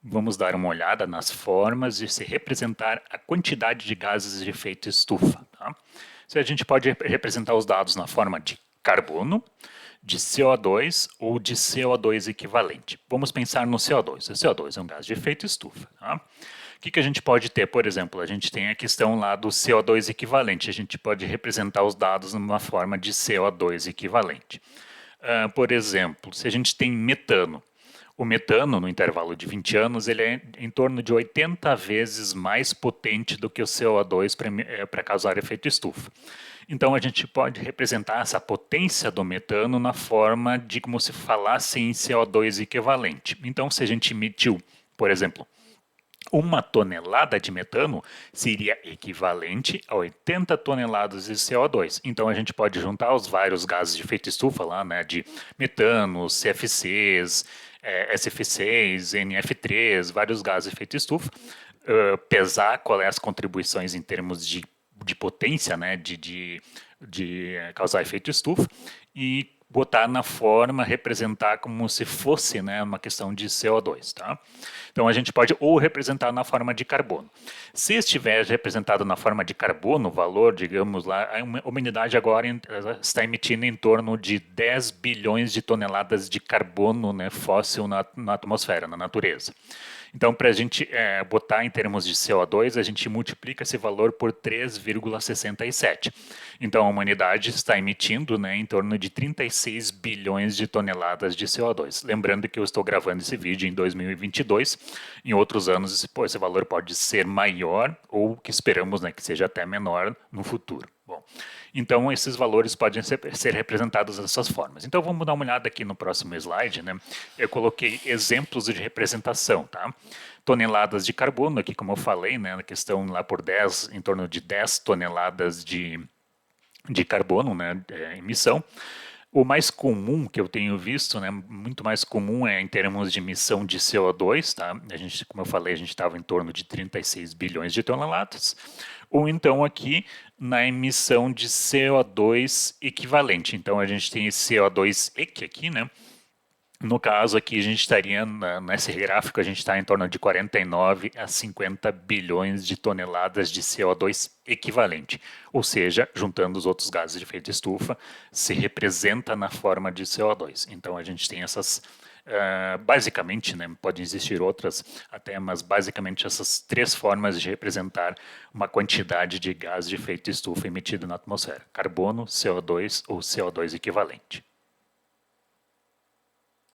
Vamos dar uma olhada nas formas de se representar a quantidade de gases de efeito estufa. Tá? Se a gente pode representar os dados na forma de carbono, de CO2 ou de CO2 equivalente. Vamos pensar no CO2. O CO2 é um gás de efeito estufa. Tá? O que a gente pode ter, por exemplo? A gente tem a questão lá do CO2 equivalente. A gente pode representar os dados numa forma de CO2 equivalente. Por exemplo, se a gente tem metano, o metano, no intervalo de 20 anos, ele é em torno de 80 vezes mais potente do que o CO2 para causar efeito estufa. Então, a gente pode representar essa potência do metano na forma de como se falasse em CO2 equivalente. Então, se a gente emitiu, por exemplo, 1 tonelada de metano seria equivalente a 80 toneladas de CO2. Então a gente pode juntar os vários gases de efeito estufa lá, né, de metano, CFCs, SF6, NF3, vários gases de efeito estufa, pesar qual é as contribuições em termos de potência, né, de causar efeito estufa e botar na forma, representar como se fosse, né, uma questão de CO2, tá? Então a gente pode ou representar na forma de carbono. Se estiver representado na forma de carbono, o valor, digamos lá, a humanidade agora está emitindo em torno de 10 bilhões de toneladas de carbono, né, fóssil na atmosfera, na natureza. Então, para a gente botar em termos de CO2, a gente multiplica esse valor por 3,67. Então, a humanidade está emitindo, né, em torno de 36 bilhões de toneladas de CO2. Lembrando que eu estou gravando esse vídeo em 2022. Em outros anos, esse valor pode ser maior ou que esperamos, né, que seja até menor no futuro. Bom, então esses valores podem ser representados dessas formas. Então vamos dar uma olhada aqui no próximo slide, né? Eu coloquei exemplos de representação, tá? Toneladas de carbono, aqui como eu falei, né, na questão lá por 10, em torno de 10 toneladas de carbono, né, emissão. O mais comum que eu tenho visto, né, muito mais comum é em termos de emissão de CO2, tá? A gente, como eu falei, a gente estava em torno de 36 bilhões de toneladas. Ou então aqui na emissão de CO2 equivalente. Então a gente tem esse CO2 equi aqui, né? No caso aqui, a gente estaria, nesse gráfico, a gente está em torno de 49 a 50 bilhões de toneladas de CO2 equivalente. Ou seja, juntando os outros gases de efeito estufa, se representa na forma de CO2. Então, a gente tem essas, basicamente, né, podem existir outras até, mas basicamente essas três formas de representar uma quantidade de gás de efeito estufa emitido na atmosfera: carbono, CO2 ou CO2 equivalente.